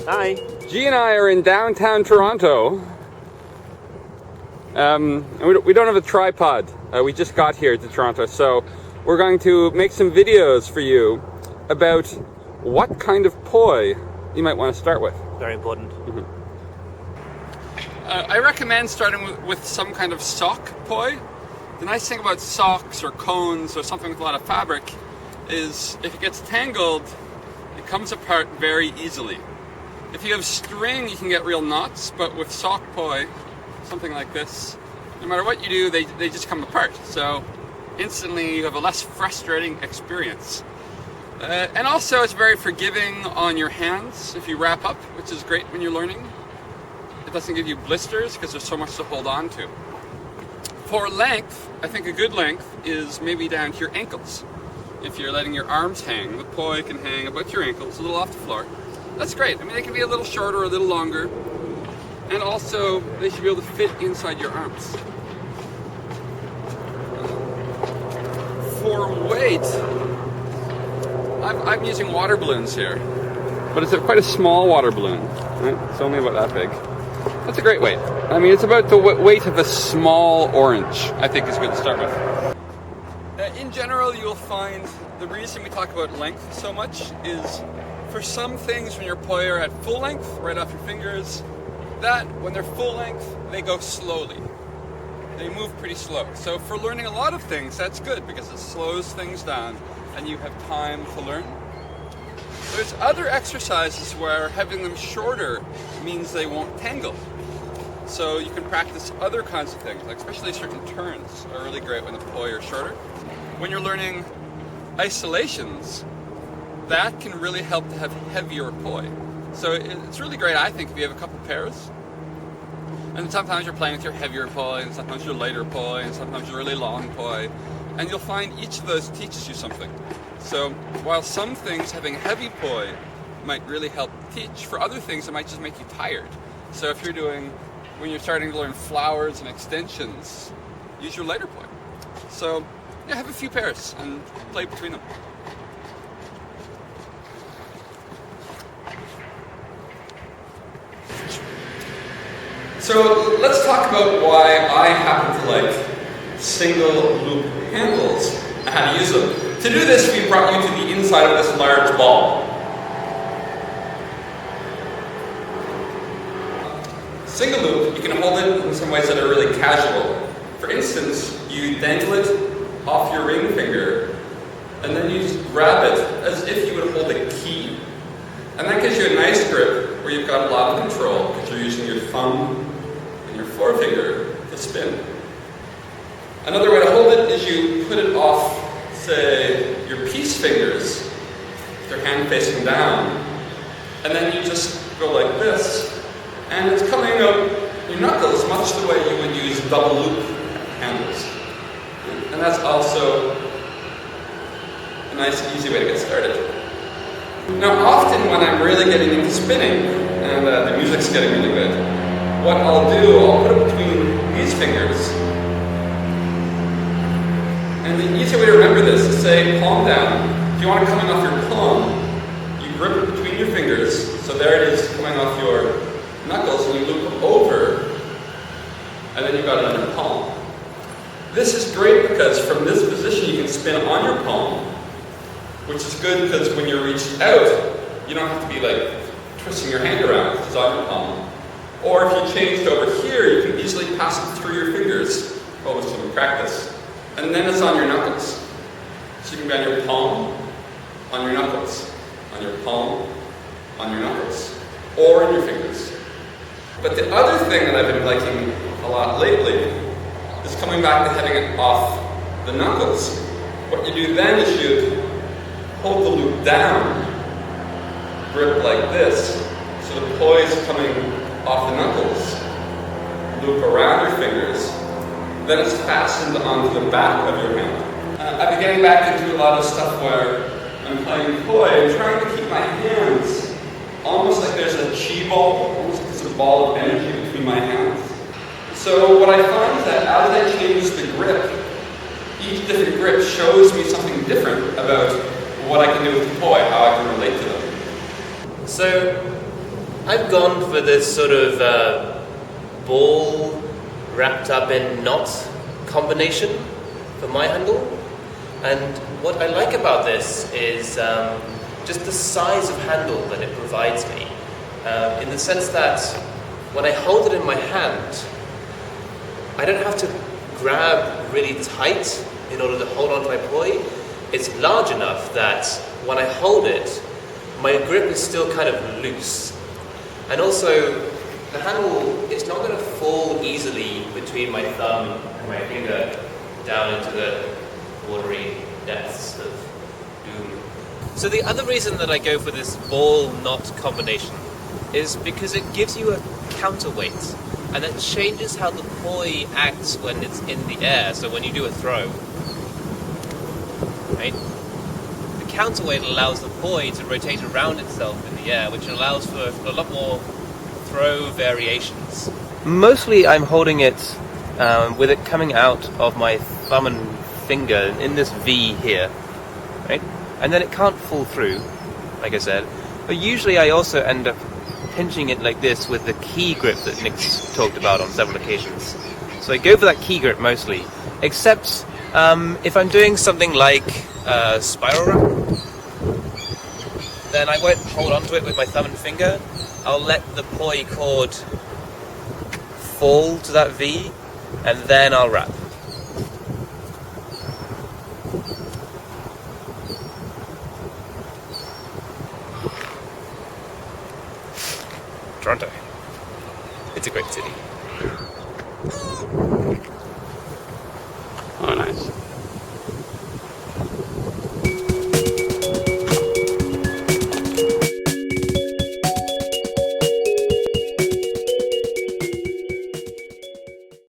Hi. G and I are in downtown Toronto. And we don't have a tripod. We just got here to Toronto, so we're going to make some videos for you about what kind of poi you might want to start with. Very important. I recommend starting with some kind of sock poi. The nice thing about socks or cones or something with a lot of fabric is if it gets tangled, it comes apart very easily. If you have string, you can get real knots, but with sock poi, something like this, no matter what you do, they just come apart. So instantly you have a less frustrating experience. And also it's very forgiving on your hands if you wrap up, which is great when you're learning. It doesn't give you blisters because there's so much to hold on to. For length, I think a good length is maybe down to your ankles. If you're letting your arms hang, the poi can hang about your ankles, a little off the floor. That's great. I mean, they can be a little shorter or a little longer. And also, they should be able to fit inside your arms. For weight, I'm using water balloons here. But it's quite a small water balloon. Right? It's only about that big. That's a great weight. I mean, it's about the weight of a small orange, I think is good to start with. In general, you'll find the reason we talk about length so much is for some things when your poi are at full length, right off your fingers, that when they're full length, they go slowly. They move pretty slow. So for learning a lot of things, that's good because it slows things down and you have time to learn. There's other exercises where having them shorter means they won't tangle. So you can practice other kinds of things, like especially certain turns are really great when the poi are shorter. When you're learning isolations, that can really help to have heavier poi. So it's really great, I think, if you have a couple pairs. And sometimes you're playing with your heavier poi, and sometimes your lighter poi, and sometimes your really long poi. And you'll find each of those teaches you something. So while some things having heavy poi might really help teach, for other things it might just make you tired. So if when you're starting to learn flowers and extensions, use your lighter poi. So yeah, have a few pairs and play between them. So let's talk about why I happen to like single loop handles and how to use them. To do this, we brought you to the inside of this large ball. Single loop, you can hold it in some ways that are really casual. For instance, you dangle it off your ring finger, and then you just grab it as if you would hold a key. And that gives you a nice grip where you've got a lot of control because you're using your thumb and your forefinger to spin. Another way to hold it is you put it off, say, your peace fingers, with your hand facing down, and then you just go like this, and it's coming out your knuckles much the way you would use double loop handles. And that's also a nice, easy way to get started. Now, often when I'm really getting into spinning, and the music's getting really good, what I'll do, I'll put it between these fingers. And the easy way to remember this is say palm down. If you want it coming off your palm, you grip it between your fingers, so there it is coming off your knuckles, and you loop it over, and then you've got it on your palm. This is great because from this position you can spin on your palm, which is good because when you're reached out, you don't have to be like twisting your hand around, which is on your palm. Or if you changed over here, you can easily pass it through your fingers, always in practice. And then it's on your knuckles. So you can be on your palm, on your knuckles, on your palm, on your knuckles, or in your fingers. But the other thing that I've been liking a lot lately is coming back to having it off the knuckles. What you do then is you hold the loop down, grip like this, so the poi is coming off the knuckles, loop around your fingers, then it's fastened onto the back of your hand. I've been getting back into a lot of stuff where I'm playing poi and trying to keep my hands almost like there's a chi ball, almost like there's a ball of energy between my hands. So what I find is that as I change the grip, each different grip shows me something different about what I can do with the poi, how I can relate to them. So I've gone for this sort of ball wrapped up in knot combination for my handle. And what I like about this is just the size of handle that it provides me. In the sense that when I hold it in my hand, I don't have to grab really tight in order to hold on to my poi. It's large enough that when I hold it, my grip is still kind of loose. And also, the handle is not going to fall easily between my thumb and my finger down into the watery depths of doom. So the other reason that I go for this ball knot combination is because it gives you a counterweight, and it changes how the poi acts when it's in the air, so when you do a throw. Right? The counterweight allows the poi to rotate around itself in the air, which allows for a lot more throw variations. Mostly I'm holding it with it coming out of my thumb and finger in this V here, right? And then it can't fall through, like I said. But usually I also end up pinching it like this with the key grip that Nick's talked about on several occasions. So I go for that key grip mostly, except if I'm doing something like spiral wrap, then I won't hold onto it with my thumb and finger. I'll let the poi cord fall to that V, and then I'll wrap. Toronto. It's a great city.